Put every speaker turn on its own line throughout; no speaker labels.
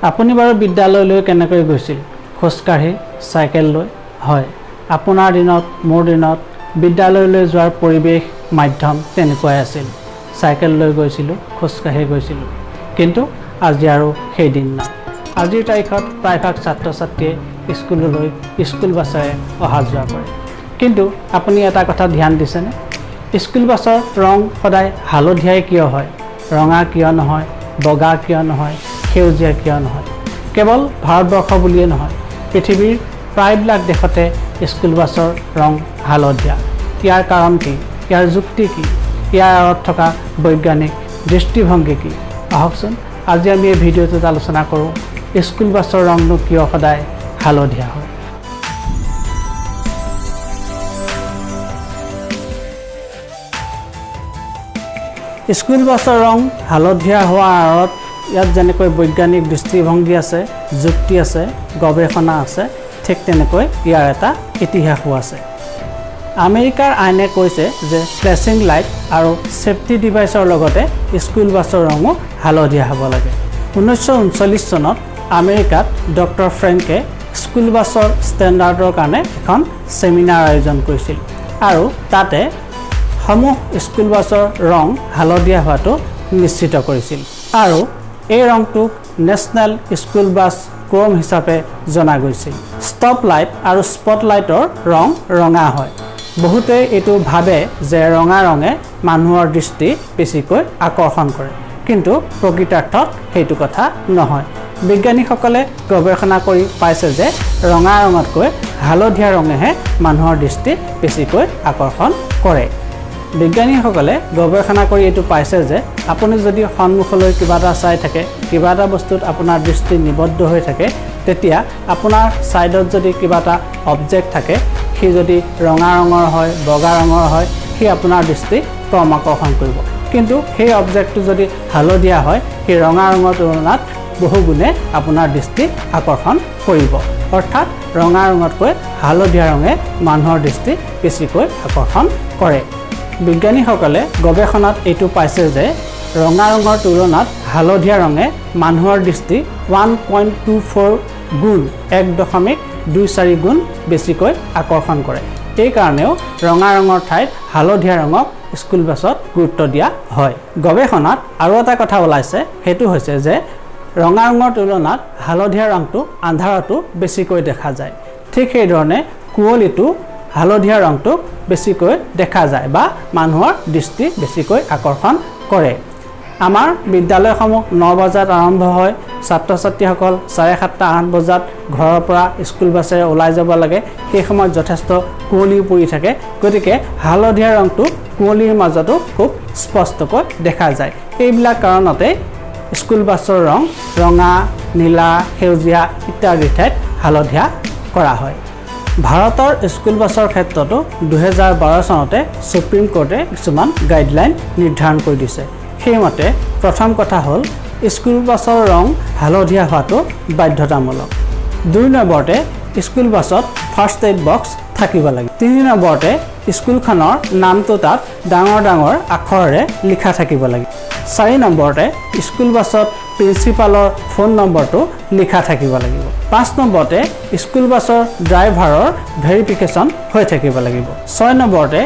আপুনি বাৰু বিদ্যালয়লৈ কেনেকৈ গৈছিল? খোজকাঢ়ি, চাইকেল লৈ? হয়, আপোনাৰ দিনত, মোৰ দিনত বিদ্যালয়লৈ যোৱাৰ পৰিৱেশ মাধ্যম তেনেকুৱাই আছিল। চাইকেল লৈ গৈছিলোঁ, খোজকাঢ়ি গৈছিলোঁ। কিন্তু আজি আৰু সেই দিন নাই। আজিৰ তাৰিখত প্ৰায়ভাগ ছাত্ৰ ছাত্ৰীয়ে স্কুললৈ স্কুল বাছেৰে অহা যোৱা কৰে। কিন্তু আপুনি এটা কথা ধ্যান দিছেনে? স্কুল বাছৰ ৰং সদায় হালধীয়াই কিয় হয়? ৰঙা কিয় নহয়? বগা কিয় নহয়? সেউজীয়া কিয় নহয়? কেৱল ভাৰতবৰ্ষ বুলিয়ে নহয়, পৃথিৱীৰ প্ৰায়বিলাক দেশতে স্কুল বাছৰ ৰং হালধীয়া। ইয়াৰ কাৰণ কি? ইয়াৰ যুক্তি কি? ইয়াৰ আঁৰত থকা বৈজ্ঞানিক দৃষ্টিভংগী কি? আহকচোন আজি আমি এই ভিডিঅ'টোত আলোচনা কৰোঁ স্কুল বাছৰ ৰংনো কিয় সদায় হালধীয়া হয়। স্কুল বাছৰ ৰং হালধীয়া হোৱাৰ আঁৰত ইয়াত যেনেকৈ বৈজ্ঞানিক দৃষ্টিভংগী আছে, যুক্তি আছে, গৱেষণা আছে, ঠিক তেনেকৈ ইয়াৰ এটা ইতিহাসো আছে। আমেৰিকাৰ আইনে কৈছে যে ফ্লেছিং লাইট আৰু ছেফটি ডিভাইচৰ লগতে স্কুল বাছৰ ৰঙো হালধীয়া হ'ব লাগে। 1939 চনত আমেৰিকাত ডক্টৰ ফ্ৰেংকে স্কুল বাছৰ ষ্টেণ্ডাৰ্ডৰ কাৰণে এখন ছেমিনাৰ আয়োজন কৰিছিল আৰু তাতে সমূহ স্কুল বাছৰ ৰং হালধীয়া হোৱাটো নিশ্চিত কৰিছিল আৰু এই ৰংটোক নেশ্যনেল স্কুল বাছ ক্ৰম হিচাপে জনা গৈছিল। ষ্টপ লাইট আৰু স্পট লাইটৰ ৰং ৰঙা হয়। বহুতে এইটো ভাবে যে ৰঙা ৰঙে মানুহৰ দৃষ্টি বেছিকৈ আকৰ্ষণ কৰে, কিন্তু প্ৰকৃতাৰ্থত সেইটো কথা নহয়। বিজ্ঞানীসকলে গৱেষণা কৰি পাইছে যে ৰঙা ৰঙতকৈ হালধীয়া ৰঙেহে মানুহৰ দৃষ্টি বেছিকৈ আকৰ্ষণ কৰে। বিজ্ঞানীসকলে গৱেষণা কৰি এইটো পাইছে যে আপুনি যদি সন্মুখলৈ কিবা এটা চাই থাকে, কিবা এটা বস্তুত আপোনাৰ দৃষ্টি নিবদ্ধ হৈ থাকে, তেতিয়া আপোনাৰ ছাইডত যদি কিবা এটা অবজেক্ট থাকে, সি যদি ৰঙা ৰঙৰ হয়, বগা ৰঙৰ হয়, সি আপোনাৰ দৃষ্টি কম আকৰ্ষণ কৰিব। কিন্তু সেই অবজেক্টটো যদি হালধীয়া হয়, সেই ৰঙা ৰঙৰ তুলনাত বহুগুণে আপোনাৰ দৃষ্টি আকৰ্ষণ কৰিব। অৰ্থাৎ ৰঙা ৰঙতকৈ হালধীয়া ৰঙে মানুহৰ দৃষ্টি বেছিকৈ আকৰ্ষণ কৰে। বিজ্ঞানীসকলে গৱেষণাত এইটো পাইছে যে ৰঙা ৰঙৰ তুলনাত হালধীয়া ৰঙে মানুহৰ দৃষ্টি 1.24 গুণ 1.24 গুণ বেছিকৈ আকৰ্ষণ কৰে। এই কাৰণেও ৰঙা ৰঙৰ ঠাইত হালধীয়া ৰঙক স্কুল বাছত গুৰুত্ব দিয়া হয়। গৱেষণাত আৰু এটা কথা ওলাইছে, সেইটো হৈছে যে ৰঙা ৰঙৰ তুলনাত হালধীয়া ৰংটো আন্ধাৰতো বেছিকৈ দেখা যায়। ঠিক সেইধৰণে কুঁৱলীটো হালধীয়া ৰংটোক বেছিকৈ দেখা যায় বা মানুহৰ দৃষ্টি বেছিকৈ আকৰ্ষণ কৰে। আমাৰ বিদ্যালয়সমূহ 9 বজাত আৰম্ভ হয়। ছাত্ৰ ছাত্ৰীসকল 7:30-8 বজাত ঘৰৰ পৰা স্কুল বাছেৰে ওলাই যাব লাগে। সেই সময়ত যথেষ্ট কুঁৱলী পৰি থাকে, গতিকে হালধীয়া ৰংটো কুঁৱলীৰ মাজতো খুব স্পষ্টকৈ দেখা যায়। এইবিলাক কাৰণতে স্কুল বাছৰ ৰং ৰঙা, নীলা, সেউজীয়া ইত্যাদি ঠাইত হালধীয়া কৰা হয়। ভাৰতৰ স্কুল বাছৰ ক্ষেত্ৰতো 2012 চনতে সুপ্ৰিম কোৰ্টে কিছুমান গাইডলাইন নিৰ্ধাৰণ কৰি দিছে। সেইমতে প্ৰথম কথা হ'ল স্কুল বাছৰ ৰং হালধীয়া হোৱাটো বাধ্যতামূলক। 2 নম্বৰতে স্কুল বাছত ফাৰ্ষ্ট এইড বক্স থাকিব লাগে। 3 নম্বৰতে স্কুলখনৰ নামটো তাত ডাঙৰ ডাঙৰ আখৰেৰে লিখা থাকিব লাগে। 4 নম্বৰতে স্কুল বাছত প্ৰিন্সিপালৰ ফোন নম্বৰটো লিখা থাকিব লাগিব। 5 নম্বৰতে স্কুল বাছৰ ড্ৰাইভাৰৰ ভেৰিফিকেশ্যন হৈ থাকিব লাগিব। 6 নম্বৰতে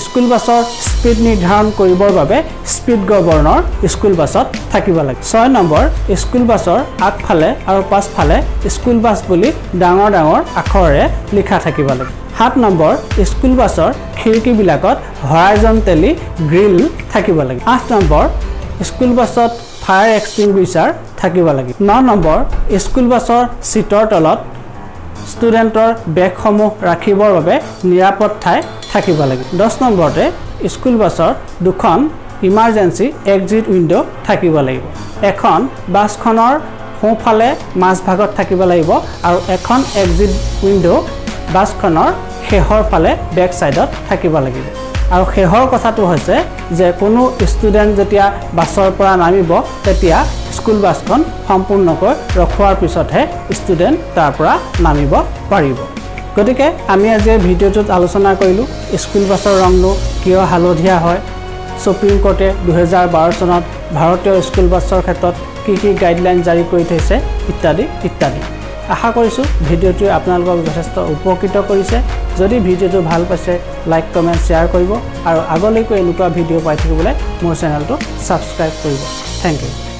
স্কুল বাছৰ স্পীড নিৰ্ধাৰণ কৰিবৰ বাবে স্পীড গভৰ্ণৰ স্কুল বাছত থাকিব লাগে। 6 নম্বৰ স্কুল বাছৰ আগফালে আৰু পাছফালে স্কুল বাছ বুলি ডাঙৰ ডাঙৰ আখৰেৰে লিখা থাকিব লাগে। 7 নম্বৰ স্কুল বাছৰ খিৰিকীবিলাকত হৰাইজণ্টেলি গ্ৰিল থাকিব লাগে। 8 নম্বৰ স্কুল বাছত ফায়াৰ এক্সটিংগুইচাৰ থাকিব লাগে। 9 নম্বৰ স্কুল বাছৰ চিটৰ তলত ষ্টুডেণ্টৰ বেগসমূহ ৰাখিবৰ বাবে নিৰাপদ ঠাই থাকিব লাগে। 10 নম্বৰতে স্কুল বাছৰ 2খন ইমাৰ্জেঞ্চি এক্সিট উইণ্ড' থাকিব লাগিব। এখন বাছখনৰ সোঁফালে মাজভাগত থাকিব লাগিব আৰু এখন এক্সিট উইণ্ড' বাছখনৰ শেষৰ ফালে বেক ছাইডত থাকিব লাগিব। আৰু শেষৰ কথাটো হৈছে যে কোনো ষ্টুডেণ্ট যেতিয়া বাছৰ পৰা নামিব, তেতিয়া স্কুল বাছখন সম্পূৰ্ণকৈ ৰখোৱাৰ পিছতহে ষ্টুডেণ্ট তাৰ পৰা নামিব পাৰিব। গতিকে আমি আজি ভিডিঅ'টোত আলোচনা কৰিলোঁ স্কুল বাছৰ ৰংনো কিয় হালধীয়া হয়। সুপ্ৰিম কোৰ্টে 2012 চনত ভাৰতীয় স্কুল বাছৰ ক্ষেত্ৰত কি গাইডলাইন জাৰি কৰি থৈছে ইত্যাদি ইত্যাদি। আশা কৰিছোঁ ভিডিঅ'টোৱে আপোনালোকক যথেষ্ট উপকৃত কৰিছে। যদি ভিডিঅ'টো ভাল পাইছে লাইক কমেণ্ট শ্বেয়াৰ কৰিব আৰু আগলৈকো এনেকুৱা ভিডিঅ' পাই থাকিবলৈ মোৰ চেনেলটো ছাবস্ক্ৰাইব কৰিব। Thank U.